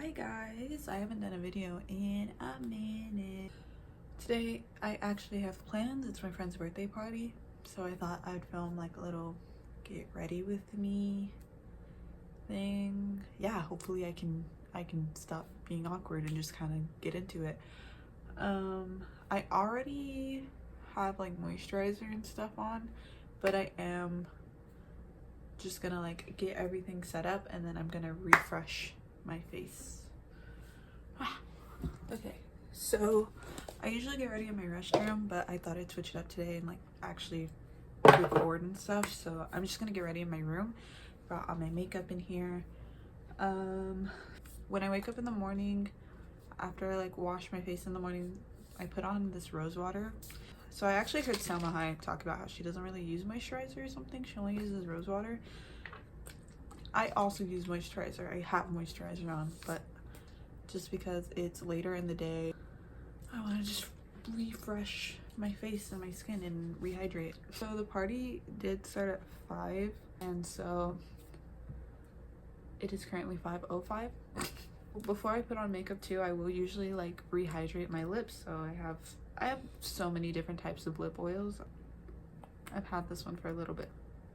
Hi guys, I haven't done a video in a minute. Today I actually have plans. It's my friend's birthday party, so I thought I'd film like a little get ready with me thing. Yeah, hopefully I can stop being awkward and just kind of get into it. I already have like moisturizer and stuff on, but I am just gonna like get everything set up and then I'm gonna refresh my face. Okay, so I usually get ready in my restroom, but I thought I'd switch it up today and like actually record and stuff. So I'm just gonna get ready in my room. Brought all my makeup in here. When I wake up in the morning, after I like wash my face in the morning, I put on this rose water. So I actually heard Salma Hayek talk about how she doesn't really use moisturizer or something. She only uses rose water. I also use moisturizer. I have moisturizer on, but just because it's later in the day, I want to just refresh my face and my skin and rehydrate. So the party did start at 5, and so it is currently 5:05. Before I put on makeup too, I will usually like rehydrate my lips. So I have so many different types of lip oils. I've had this one for a little bit.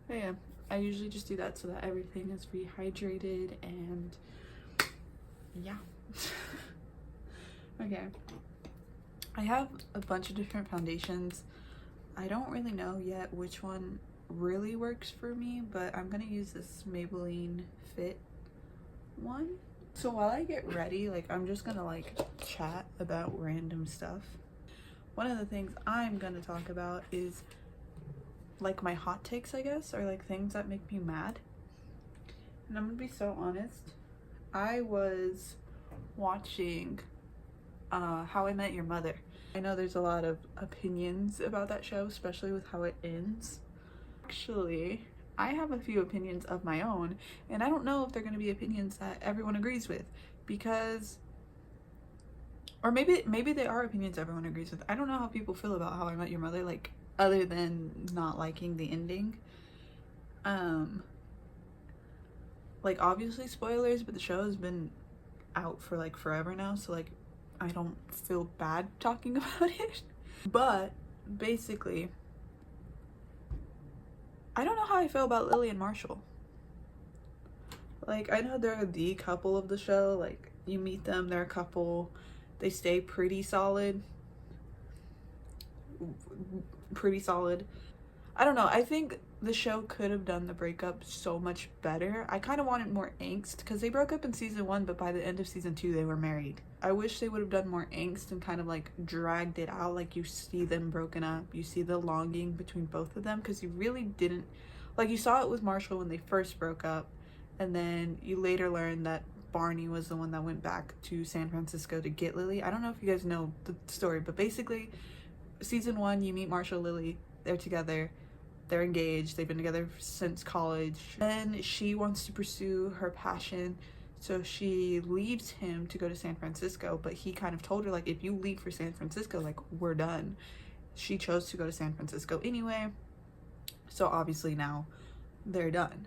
But yeah, I usually just do that so that everything is rehydrated and yeah. Okay. I have a bunch of different foundations. I don't really know yet which one really works for me, but I'm gonna use this Maybelline Fit one. So while I get ready, like I'm just gonna like chat about random stuff. One of the things I'm gonna talk about is like my hot takes, I guess, or like things that make me mad. And I'm gonna be so honest. I was watching How I Met Your Mother. I know there's a lot of opinions about that show, especially with how it ends. Actually, I have a few opinions of my own, and I don't know if they're going to be opinions that everyone agrees with, because, or maybe they are opinions everyone agrees with. I don't know how people feel about How I Met Your Mother, like other than not liking the ending. Like obviously spoilers, but the show has been out for like forever now, so like I don't feel bad talking about it. But basically, I don't know how I feel about Lily and Marshall. Like, I know they're the couple of the show. Like, you meet them, they're a couple. They stay pretty solid. Pretty solid. I don't know. I think the show could have done the breakup so much better. I kind of wanted more angst because they broke up in season 1, but by the end of season 2, they were married. I wish they would have done more angst and kind of like dragged it out. Like you see them broken up, you see the longing between both of them, because you really didn't, like you saw it with Marshall when they first broke up, and then you later learned that Barney was the one that went back to San Francisco to get Lily. I don't know if you guys know the story, but basically season 1, you meet Marshall, Lily, they're together. They're engaged. They've been together since college. Then she wants to pursue her passion, so she leaves him to go to San Francisco, but he kind of told her, like, if you leave for San Francisco, like, we're done. She chose to go to San Francisco anyway, so obviously now they're done.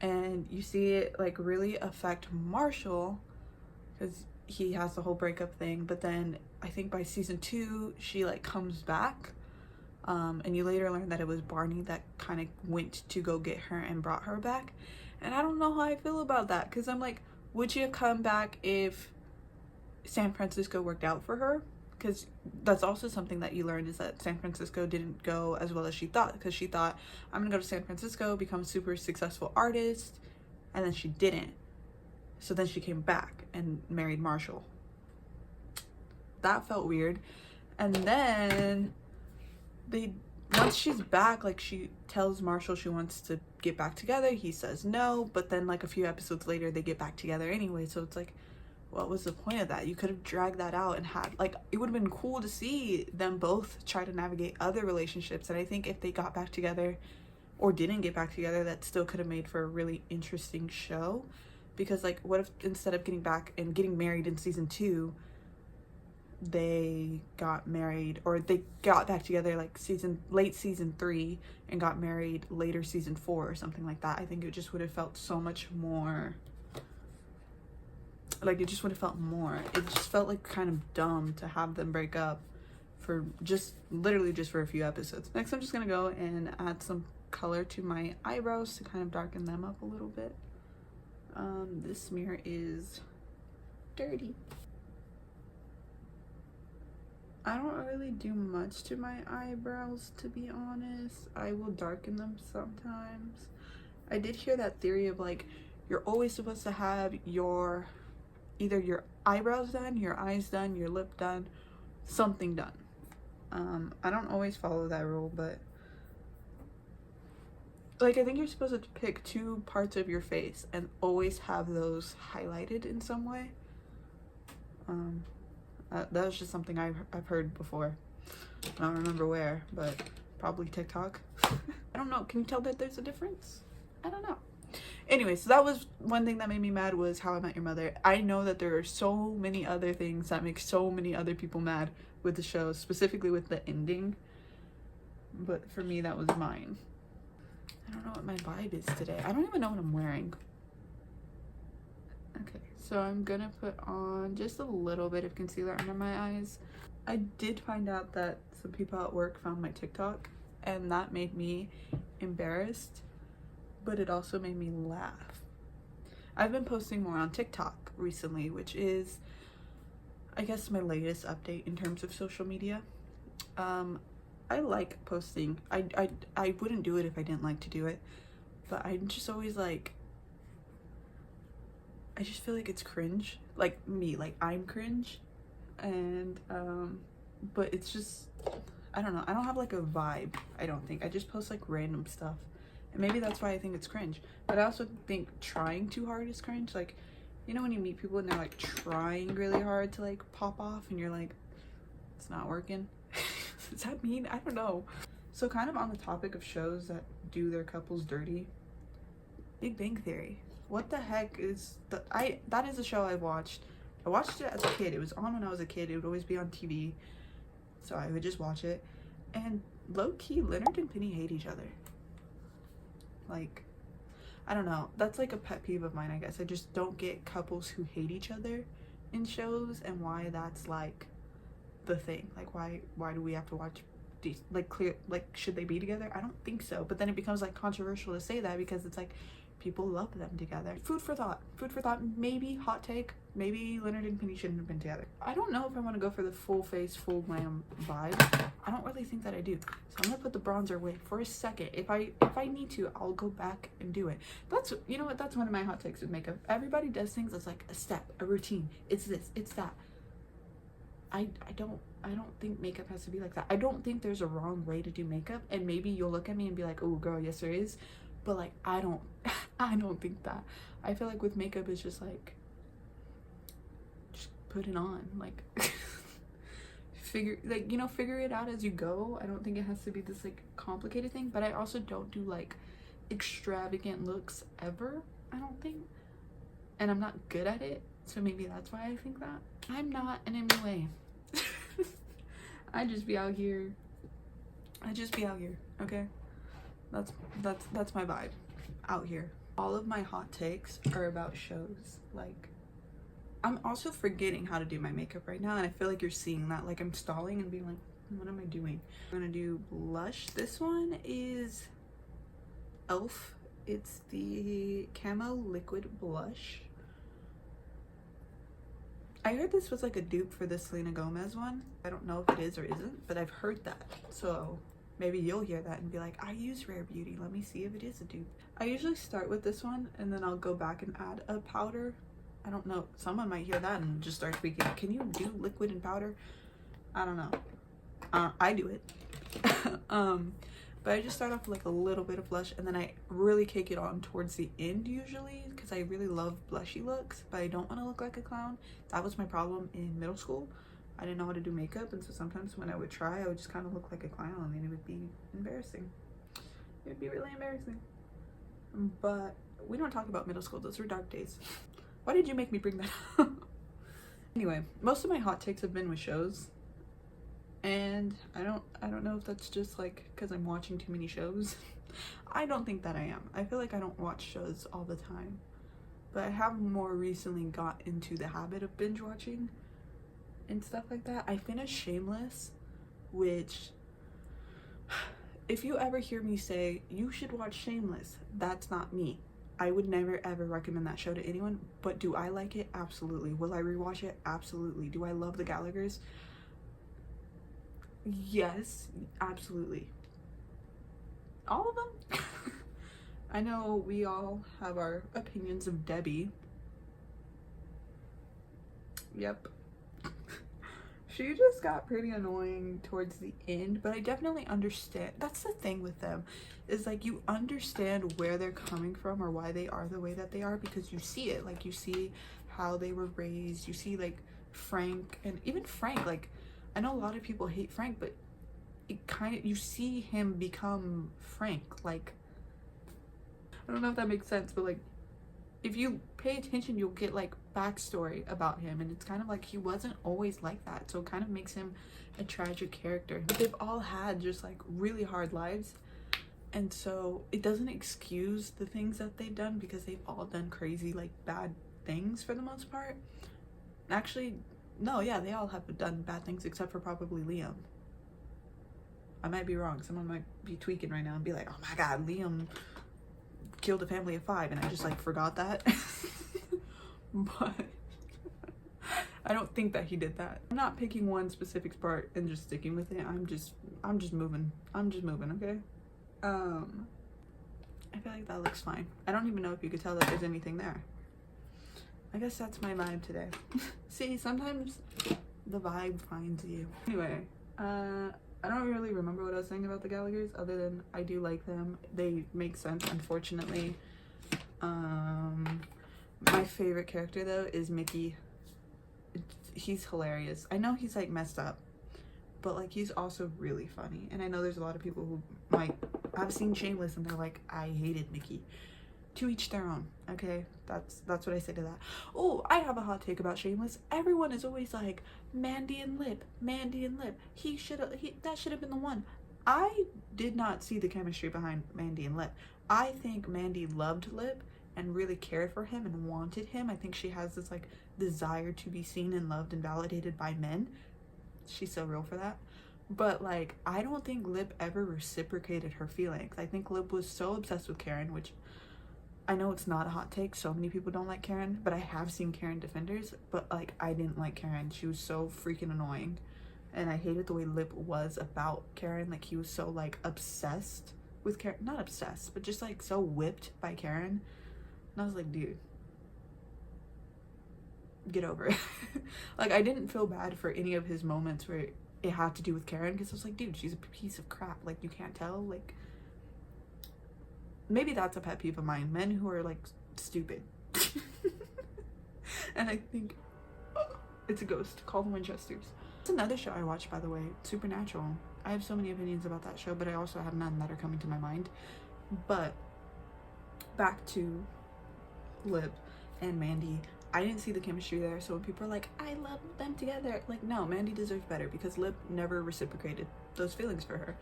And you see it, like, really affect Marshall, because he has the whole breakup thing, but then I think by season 2, she, like, comes back. And you later learn that it was Barney that kind of went to go get her and brought her back. And I don't know how I feel about that, because I'm like, would she have come back if San Francisco worked out for her? Because that's also something that you learned, is that San Francisco didn't go as well as she thought, because she thought, I'm gonna go to San Francisco, become a super successful artist, and then she didn't. So then she came back and married Marshall. That felt weird. And then once she's back, like, she tells Marshall she wants to get back together. He says no, but then like a few episodes later they get back together anyway. So it's like, what was the point of that? You could have dragged that out and had, like, it would have been cool to see them both try to navigate other relationships. And I think if they got back together or didn't get back together, that still could have made for a really interesting show. Because like, what if instead of getting back and getting married in season 2, they got married, or they got back together like late season 3 and got married later season 4 or something like that? I think it just would have felt so much more Like, it just would have felt more. It just felt like kind of dumb to have them break up for just literally just for a few episodes. Next, I'm just gonna go and add some color to my eyebrows to kind of darken them up a little bit. This mirror is dirty. I don't really do much to my eyebrows, to be honest. I will darken them sometimes. I did hear that theory of like, you're always supposed to have either your eyebrows done, your eyes done, your lip done, something done. I don't always follow that rule, but like, I think you're supposed to pick 2 parts of your face and always have those highlighted in some way. That was just something I've heard before. I don't remember where, but probably TikTok. I don't know. Can you tell that there's a difference? I don't know. Anyway, so that was one thing that made me mad, was How I Met Your Mother. I know that there are so many other things that make so many other people mad with the show, specifically with the ending. But for me, that was mine. I don't know what my vibe is today. I don't even know what I'm wearing. Okay, so I'm gonna put on just a little bit of concealer under my eyes. I did find out that some people at work found my TikTok, and that made me embarrassed, but it also made me laugh. I've been posting more on TikTok recently, which is, I guess, my latest update in terms of social media. I like posting. I wouldn't do it if I didn't like to do it, but I'm just always like, I just feel like it's cringe. Like me, like I'm cringe. And but it's just, I don't know. I don't have like a vibe, I don't think. I just post like random stuff. And maybe that's why I think it's cringe. But I also think trying too hard is cringe. Like, you know when you meet people and they're like trying really hard to like pop off and you're like, it's not working? Does that mean? I don't know. So kind of on the topic of shows that do their couples dirty, Big Bang Theory. What the heck is that is a show I watched. I watched it as a kid. It was on when I was a kid. It would always be on TV. So I would just watch it. And low-key, Leonard and Penny hate each other. Like, I don't know. That's like a pet peeve of mine, I guess. I just don't get couples who hate each other in shows, and why that's like the thing. Like, why do we have to watch these, like, should they be together? I don't think so. But then it becomes like controversial to say that, because it's like people love them together. Food for thought. Maybe hot take, maybe Leonard and Penny shouldn't have been together. I don't know if I want to go for the full face, full glam vibe. I don't really think that I do. So I'm gonna put the bronzer away for a second. If I need to, I'll go back and do it. That's, you know what, that's one of my hot takes with makeup. Everybody does things as like a step, a routine. It's this, it's that. I don't think makeup has to be like that. I don't think there's a wrong way to do makeup, and maybe you'll look at me and be like, oh girl, yes there is. But like, I don't think that. I feel like with makeup, it's just like, just put it on, like figure it out as you go. I don't think it has to be this like complicated thing, but I also don't do like extravagant looks ever, I don't think, and I'm not good at it, so maybe that's why I think that. I'm not in any way. I just be out here, okay? That's my vibe, out here. All of my hot takes are about shows. Like, I'm also forgetting how to do my makeup right now, and I feel like you're seeing that. Like, I'm stalling and being like, what am I doing? I'm gonna do blush. This one is e.l.f. It's the Camo Liquid Blush. I heard this was like a dupe for the Selena Gomez one. I don't know if it is or isn't, but I've heard that. So maybe you'll hear that and be like, I use Rare Beauty, let me see if it is a dupe. I usually start with this one and then I'll go back and add a powder. I don't know, someone might hear that and just start speaking. Can you do liquid and powder? I don't know. I do it. But I just start off with like a little bit of blush, and then I really cake it on towards the end usually, because I really love blushy looks, but I don't want to look like a clown. That was my problem in middle school. I didn't know how to do makeup, and so sometimes when I would try, I would just kind of look like a clown, and it would be embarrassing. It would be really embarrassing. But we don't talk about middle school. Those were dark days. Why did you make me bring that up? Anyway, most of my hot takes have been with shows. And I don't know if that's just like because I'm watching too many shows. I don't think that I am. I feel like I don't watch shows all the time. but I have more recently got into the habit of binge watching and stuff like that. I finished Shameless, which, if you ever hear me say you should watch Shameless, that's not me. I would never ever recommend that show to anyone. But do I like it? Absolutely. Will I rewatch it? Absolutely. Do I love the Gallaghers? Yes, absolutely. All of them. I know we all have our opinions of Debbie. Yep. She just got pretty annoying towards the end, but I definitely understand. That's the thing with them, is like you understand where they're coming from or why they are the way that they are, because you see it. Like you see how they were raised, you see like Frank, and even Frank, like I know a lot of people hate Frank, but it kind of, you see him become Frank. Like, I don't know if that makes sense, but like if you pay attention, you'll get like backstory about him, and it's kind of like he wasn't always like that, so it kind of makes him a tragic character. They've all had just like really hard lives, and so it doesn't excuse the things that they've done, because they've all done crazy like bad things for the most part. Actually, no, yeah, they all have done bad things except for probably Liam. I might be wrong. Someone might be tweaking right now and be like, oh my god, Liam killed a family of 5, and I just like forgot that. But I don't think that he did that. I'm not picking one specific part and just sticking with it. I'm just moving, okay? I feel like that looks fine. I don't even know if you could tell that there's anything there. I guess that's my vibe today. See, sometimes the vibe finds you. Anyway, I don't really remember what I was saying about the Gallaghers, other than I do like them. They make sense, unfortunately. My favorite character though is Mickey. He's hilarious. I know he's like messed up, but like he's also really funny. And I know there's a lot of people who might have seen Shameless and they're like, I hated Mickey. To each their own, okay? That's what I say to that. Oh, I have a hot take about Shameless. Everyone is always like, Mandy and Lip, Mandy and Lip. That should have been the one. I did not see the chemistry behind Mandy and Lip. I think Mandy loved Lip and really cared for him and wanted him. I think she has this like desire to be seen and loved and validated by men. She's so real for that. But like, I don't think Lip ever reciprocated her feelings. I think Lip was so obsessed with Karen, which I know it's not a hot take, so many people don't like Karen, but I have seen Karen defenders, but like I didn't like Karen. She was so freaking annoying, and I hated the way Lip was about Karen. Like he was so like obsessed with Karen, not obsessed, but just like so whipped by Karen. And I was like, dude, get over it. Like I didn't feel bad for any of his moments where it had to do with Karen, because I was like, dude, she's a piece of crap. Like you can't tell. Like maybe that's a pet peeve of mine, men who are like stupid. And I think it's a ghost. Call the Winchesters. It's another show I watched, by the way, Supernatural. I have so many opinions about that show, but I also have none that are coming to my mind. But back to Lip and Mandy. I didn't see the chemistry there, so when people are like, I love them together, like no, Mandy deserves better, because Lip never reciprocated those feelings for her.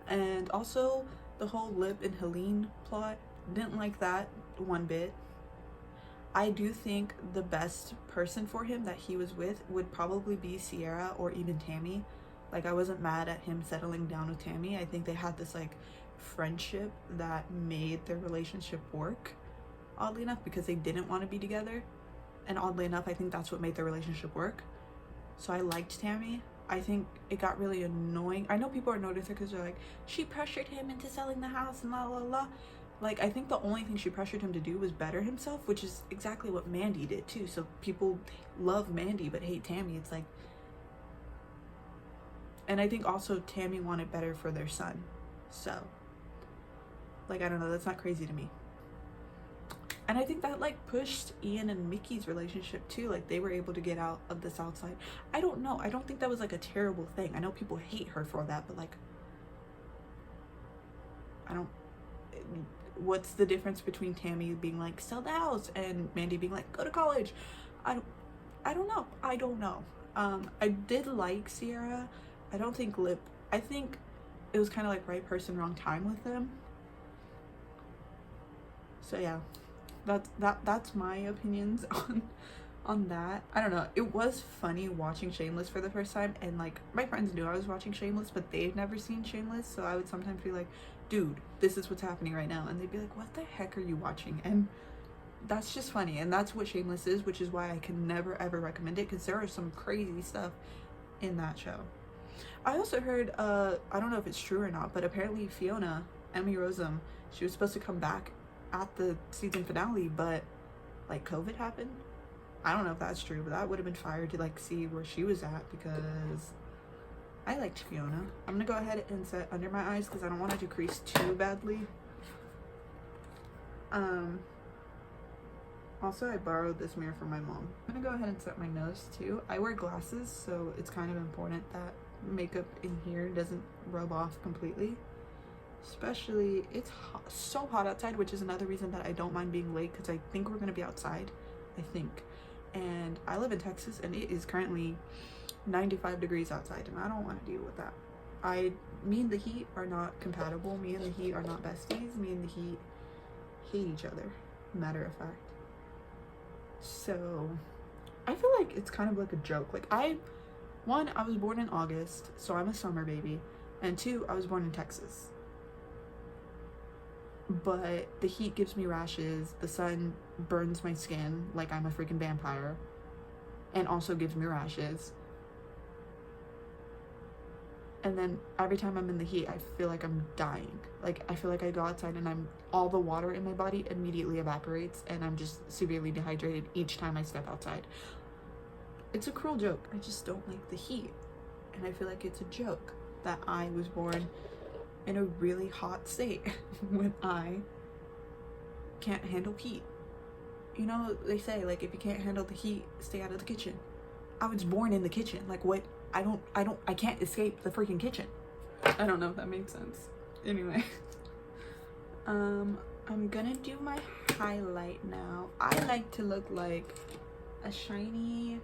And also the whole Lip and Helene plot, didn't like that one bit. I do think the best person for him that he was with would probably be Sierra or even Tammy. Like I wasn't mad at him settling down with Tammy. I think they had this like friendship that made their relationship work, oddly enough, because they didn't want to be together. And oddly enough, I think that's what made their relationship work. So I liked Tammy. I think it got really annoying. I know people are annoyed with her because they're like, she pressured him into selling the house and la la la. Like, I think the only thing she pressured him to do was better himself, which is exactly what Mandy did too. So people love Mandy but hate Tammy. It's like, and I think also Tammy wanted better for their son. So, like, I don't know, that's not crazy to me. And I think that like pushed Ian and Mickey's relationship too. Like they were able to get out of the South Side. I don't know. I don't think that was like a terrible thing. I know people hate her for that, but like, I don't, what's the difference between Tammy being like, sell the house, and Mandy being like, go to college? I don't know. I did like Sierra. I don't think Lip, I think it was kind of like right person, wrong time with them. So yeah. That's my opinions on that. I don't know. It was funny watching Shameless for the first time, and like my friends knew I was watching Shameless, but they've never seen Shameless, so I would sometimes be like, dude, this is what's happening right now, and they'd be like, what the heck are you watching? And that's just funny, and that's what Shameless is, which is why I can never ever recommend it, because there is some crazy stuff in that show. I also heard, I don't know if it's true or not, but apparently Fiona, Emmy Rossum, she was supposed to come back at the season finale, but like COVID happened. I don't know if that's true, but that would have been fire to like see where she was at, because I liked Fiona. I'm gonna go ahead and set under my eyes because I don't want it to crease too badly. Also, I borrowed this mirror from my mom. I'm gonna go ahead and set my nose too. I wear glasses, so it's kind of important that makeup in here doesn't rub off completely. Especially, it's hot, so hot outside, which is another reason that I don't mind being late, because I think we're gonna be outside. I think. And I live in Texas, and it is currently 95 degrees outside, and I don't want to deal with that. Me and the heat are not compatible. Me and the heat are not besties. Me and the heat hate each other, matter of fact. So I feel like it's kind of like a joke. Like I was born in August, so I'm a summer baby, and 2, I was born in Texas. But the heat gives me rashes, the sun burns my skin like I'm a freaking vampire, and also gives me rashes. And then every time I'm in the heat, I feel like I'm dying. Like I feel like I go outside and all the water in my body immediately evaporates, and I'm just severely dehydrated each time I step outside. It's a cruel joke. I just don't like the heat, and I feel like it's a joke that I was born in a really hot state when I can't handle heat. You know, they say like if you can't handle the heat, stay out of the kitchen. I was born in the kitchen. Like what? I can't escape the freaking kitchen. I don't know if that makes sense. Anyway, I'm gonna do my highlight now. I like to look like a shiny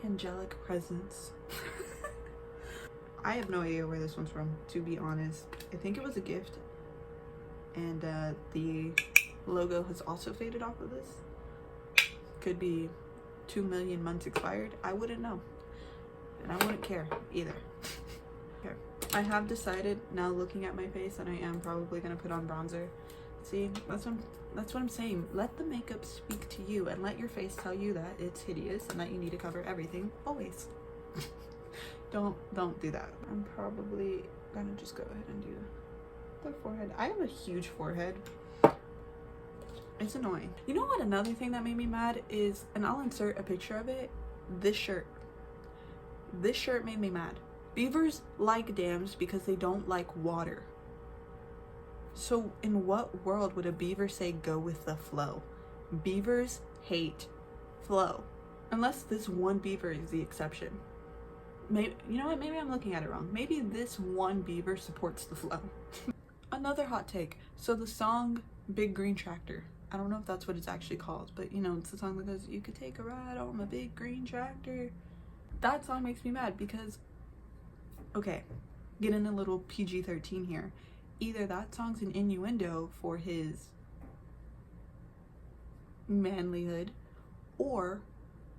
angelic presence. I have no idea where this one's from, to be honest. I think it was a gift, and the logo has also faded off of this. Could be 2 million months expired. I wouldn't know, and I wouldn't care either. Okay, I have decided now, looking at my face, that I am probably gonna put on bronzer. See, that's what I'm saying. Let the makeup speak to you, and let your face tell you that it's hideous and that you need to cover everything always. Don't do that. I'm probably gonna just go ahead and do the forehead. I have a huge forehead. It's annoying. You know what, another thing that made me mad is, and I'll insert a picture of it, this shirt. This shirt made me mad. Beavers like dams because they don't like water. So in what world would a beaver say go with the flow? Beavers hate flow. Unless this one beaver is the exception. Maybe, you know what, maybe I'm looking at it wrong. Maybe this one beaver supports the flow. Another hot take. So the song Big Green Tractor, I don't know if that's what it's actually called, but you know, it's the song that goes, you could take a ride on my big green tractor. That song makes me mad because, okay, getting a little PG-13 here. Either that song's an innuendo for his manlyhood, or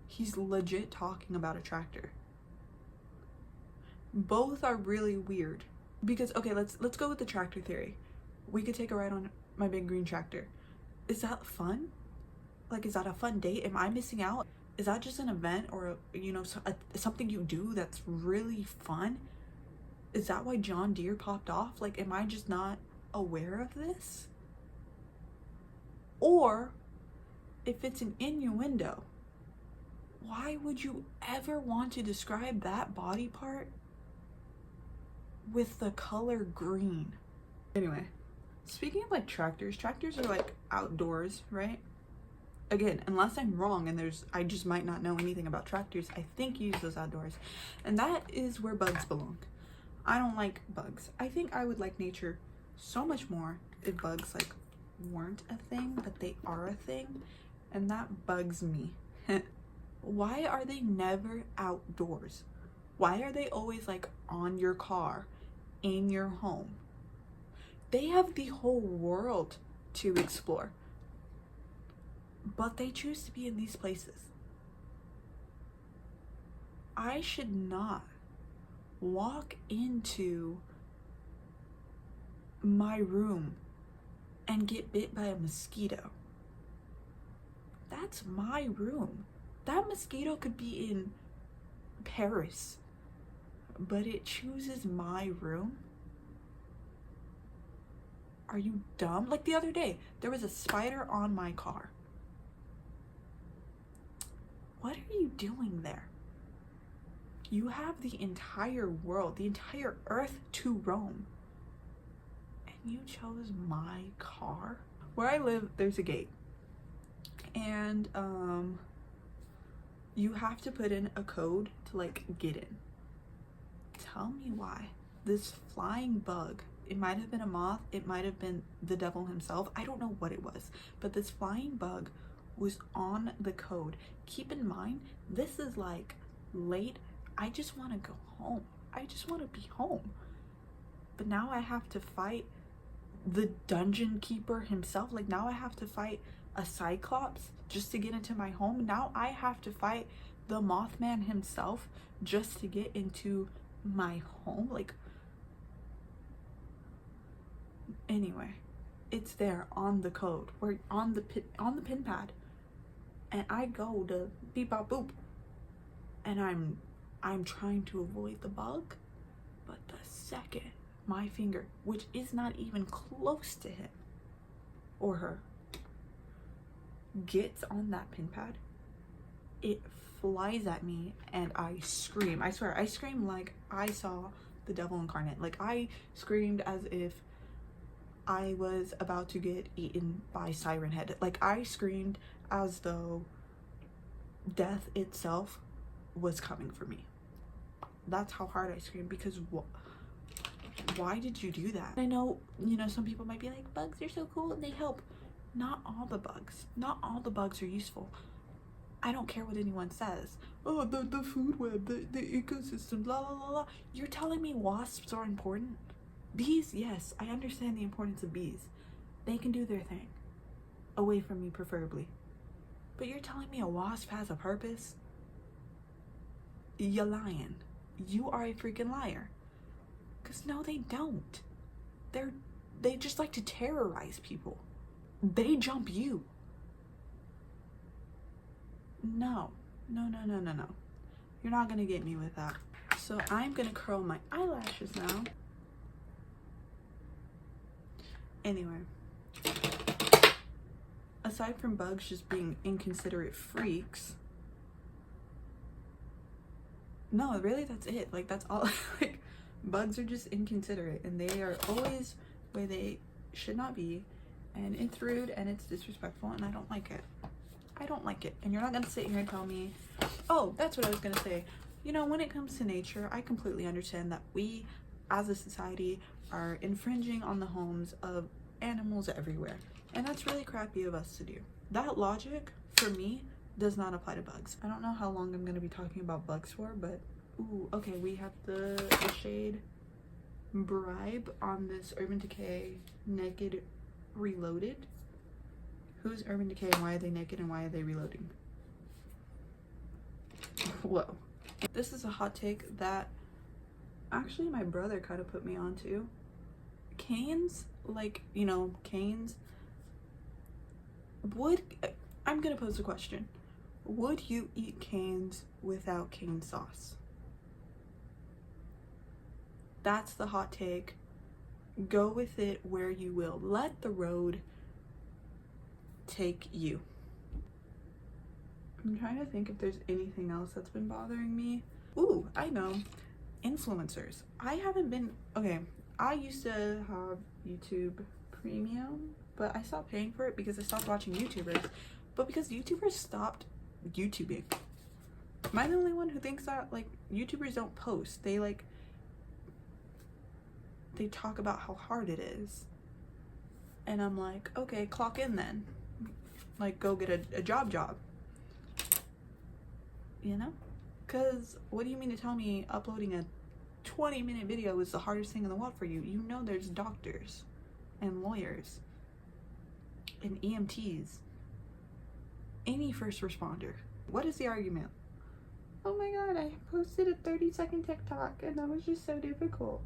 he's legit talking about a tractor. Both are really weird. Because, okay, let's go with the tractor theory. We could take a ride on my big green tractor. Is that fun? Like, is that a fun date? Am I missing out? Is that just an event, or, you know, something you do that's really fun? Is that why John Deere popped off? Like, am I just not aware of this? Or, if it's an innuendo, why would you ever want to describe that body part with the color green? Anyway, speaking of like tractors are like outdoors, right? Again, unless I'm wrong and I just might not know anything about tractors, I think you use those outdoors. And that is where bugs belong. I don't like bugs. I think I would like nature so much more if bugs like weren't a thing, but they are a thing, and that bugs me. Why are they never outdoors? Why are they always like on your car, in your home? They have the whole world to explore. but they choose to be in these places. I should not walk into my room and get bit by a mosquito. That's my room. That mosquito could be in Paris, but it chooses my room? Are you dumb? Like the other day, there was a spider on my car. What are you doing there? You have the entire world, the entire earth to roam, and you chose my car? Where I live, there's a gate, and you have to put in a code to like get in. Tell me why. This flying bug, it might have been a moth, it might have been the devil himself, I don't know what it was, but this flying bug was on the code. Keep in mind, this is like late. I just want to go home. I just want to be home. But now I have to fight the dungeon keeper himself. Like now I have to fight a cyclops just to get into my home. Now I have to fight the Mothman himself just to get into my home. Like, anyway, it's there on the code. We're on the pin pad, and I go to beep bop boop, and I'm trying to avoid the bug, but the second my finger, which is not even close to him or her, gets on that pin pad, it flies at me and I scream. I swear, I scream like I saw the devil incarnate. Like I screamed as if I was about to get eaten by Siren Head. Like I screamed as though death itself was coming for me. That's how hard I screamed, because why did you do that? I know, you know, some people might be like, bugs are so cool and they help. Not all the bugs are useful. I don't care what anyone says. Oh, the food web, the ecosystem, blah, blah, blah, blah. You're telling me wasps are important? Bees, yes, I understand the importance of bees. They can do their thing. Away from me, preferably. But you're telling me a wasp has a purpose? You're lying. You are a freaking liar. Because no, they don't. They just like to terrorize people. They jump you. No. You're not gonna get me with that. So I'm gonna curl my eyelashes now. Anyway. Aside from bugs just being inconsiderate freaks. No, really, that's it. Like, that's all. Like, bugs are just inconsiderate, and they are always where they should not be, and it's rude and it's disrespectful, and I don't like it. I don't like it. And you're not gonna sit here and tell me, oh, that's what I was gonna say. You know, when it comes to nature, I completely understand that we as a society are infringing on the homes of animals everywhere, and that's really crappy of us to do. That logic for me does not apply to bugs. I don't know how long I'm gonna be talking about bugs for, but ooh, okay, we have the shade Bribe on this Urban Decay Naked Reloaded. Who's Urban Decay and why are they naked and why are they reloading? Whoa. This is a hot take that actually my brother kind of put me onto. Canes, like, you know, Canes would, I'm gonna pose a question. Would you eat Canes without cane sauce? That's the hot take. Go with it where you will. Let the road take you. I'm trying to think if there's anything else that's been bothering me. Ooh, I know. Influencers. I haven't been, okay, I used to have YouTube Premium, but I stopped paying for it because I stopped watching YouTubers. But because YouTubers stopped YouTubing. Am I the only one who thinks that, like, YouTubers don't post? They talk about how hard it is. And I'm like, okay, clock in then. Like, go get a job. You know? Because what do you mean to tell me uploading a 20-minute video is the hardest thing in the world for you? You know there's doctors and lawyers and EMTs any first responder. What is the argument? Oh my god, I posted a 30-second TikTok and that was just so difficult.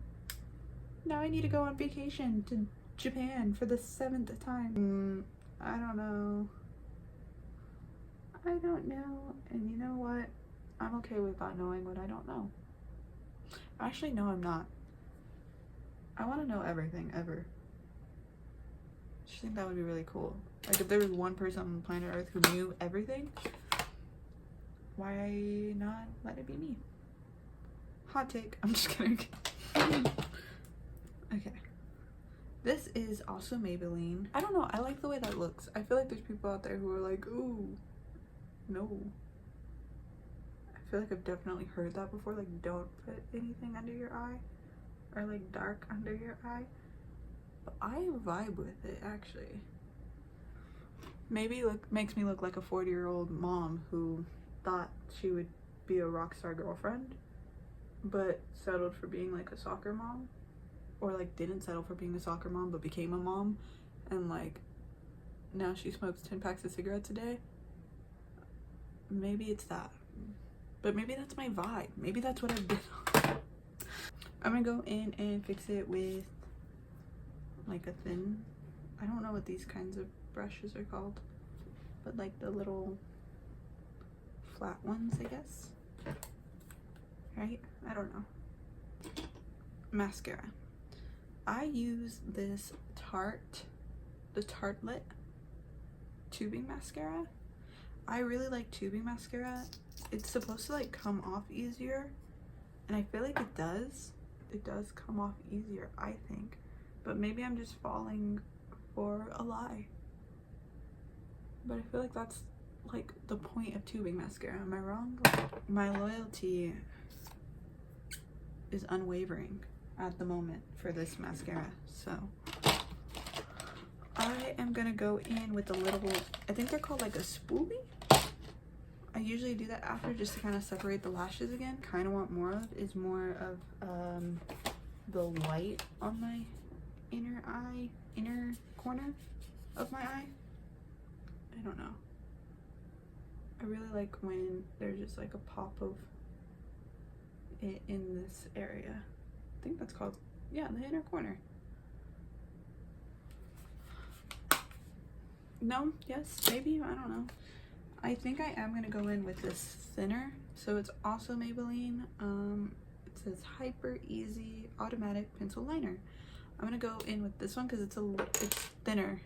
Now I need to go on vacation to Japan for the 7th time. I don't know. And you know what? I'm okay with not knowing what I don't know. Actually, no, I'm not. I want to know everything, ever. I just think that would be really cool. Like, if there was one person on planet Earth who knew everything, why not let it be me? Hot take. I'm just kidding. Okay. This is also Maybelline. I don't know. I like the way that looks. I feel like there's people out there who are like, ooh, no. I feel like I've definitely heard that before. Like, don't put anything under your eye. Or like dark under your eye. But I vibe with it, actually. Maybe makes me look like a 40-year-old mom who thought she would be a rock star girlfriend, but settled for being like a soccer mom. Or like didn't settle for being a soccer mom, but became a mom. And like, now she smokes 10 packs of cigarettes a day. Maybe it's that. But maybe that's my vibe. Maybe that's what I've been on. I'm gonna go in and fix it with like a thin, I don't know what these kinds of brushes are called, but like the little flat ones, I guess. Right? I don't know. Mascara. I use this the Tartelette tubing mascara. I really like tubing mascara. It's supposed to like come off easier, and I feel like it does. It does come off easier, I think. But maybe I'm just falling for a lie. But I feel like that's like the point of tubing mascara. Am I wrong? My loyalty is unwavering at the moment for this mascara. So I am gonna go in with a little, I think they're called like a spoolie. I usually do that after just to kind of separate the lashes again. Kind of want more of is more of the white on my inner corner of my eye. I don't know. I really like when there's just like a pop of it in this area. I think that's called, yeah, the inner corner. No, yes, maybe, I don't know. I think I am gonna go in with this thinner. So it's also Maybelline. It says Hyper Easy Automatic Pencil Liner. I'm gonna go in with this one because it's thinner.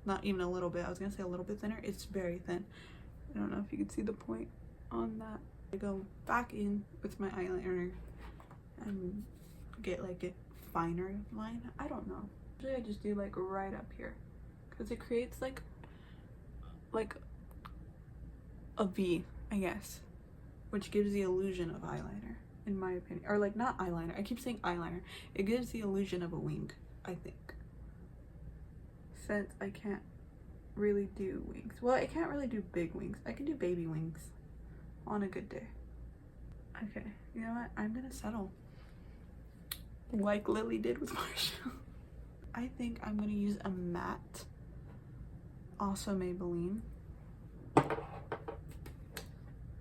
Not even a little bit. I was gonna say a little bit thinner. It's very thin. I don't know if you can see the point on that. I go back in with my eyeliner and get like a finer line. I don't know. Usually I just do like right up here because it creates like a V, I guess, which gives the illusion of eyeliner, in my opinion. Or like, not eyeliner, I keep saying eyeliner. It gives the illusion of a wing, I think. Since I can't really do wings. Well, I can't really do big wings. I can do baby wings on a good day. Okay, you know what? I'm gonna settle. Like Lily did with Marshall. I think I'm gonna use a matte. Also Maybelline.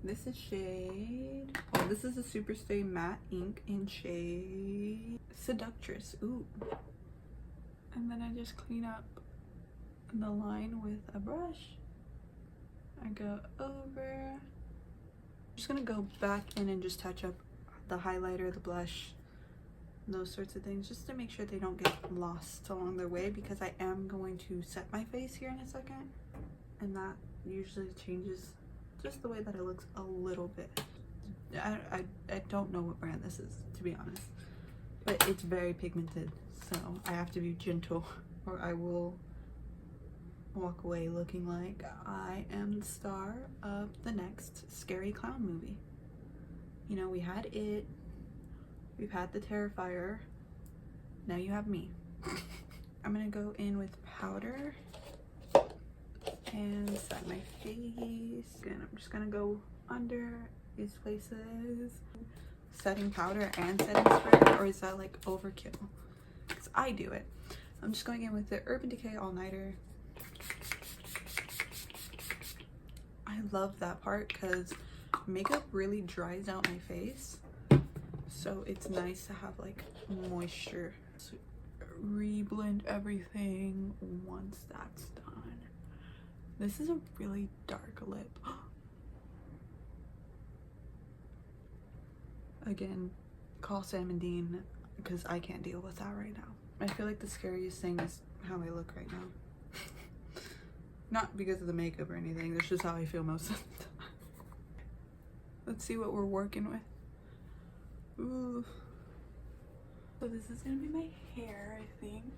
This is shade, oh, this is a Superstay Matte Ink in shade Seductress. Ooh. And then I just clean up the line with a brush. I go over. I'm just gonna go back in and just touch up the highlighter, the blush, those sorts of things, just to make sure they don't get lost along their way, because I am going to set my face here in a second, and that usually changes just the way that it looks a little bit. I don't know what brand this is, to be honest, but it's very pigmented, so I have to be gentle or I will walk away looking like I am the star of the next scary clown movie. You know, we had It, we've had The Terrifier, now you have me. I'm gonna go in with powder and set my face, and I'm just gonna go under these places. Setting powder and setting spray, or is that like overkill? Because I do it. I'm just going in with the Urban Decay All Nighter. I love that part because makeup really dries out my face. So it's nice to have like moisture. So reblend everything once that's done. This is a really dark lip. Again, call Sam and Dean because I can't deal with that right now. I feel like the scariest thing is how I look right now. Not because of the makeup or anything, that's just how I feel most of the time. Let's see what we're working with. Ooh. So this is gonna be my hair, I think.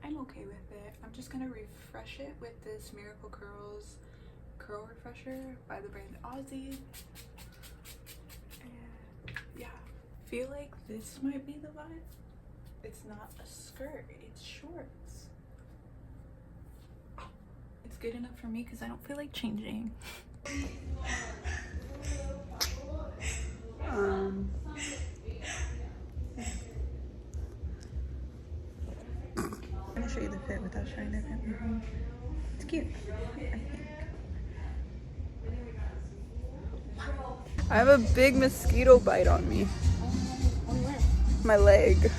I'm okay with it. I'm just gonna refresh it with this Miracle Curls Curl Refresher by the brand Aussie. And yeah, I feel like this might be the vibe. It's not a skirt, it's shorts. It's good enough for me because I don't feel like changing. I'm gonna show you the fit without showing the fit. It's cute, I think. I have a big mosquito bite on me. My leg.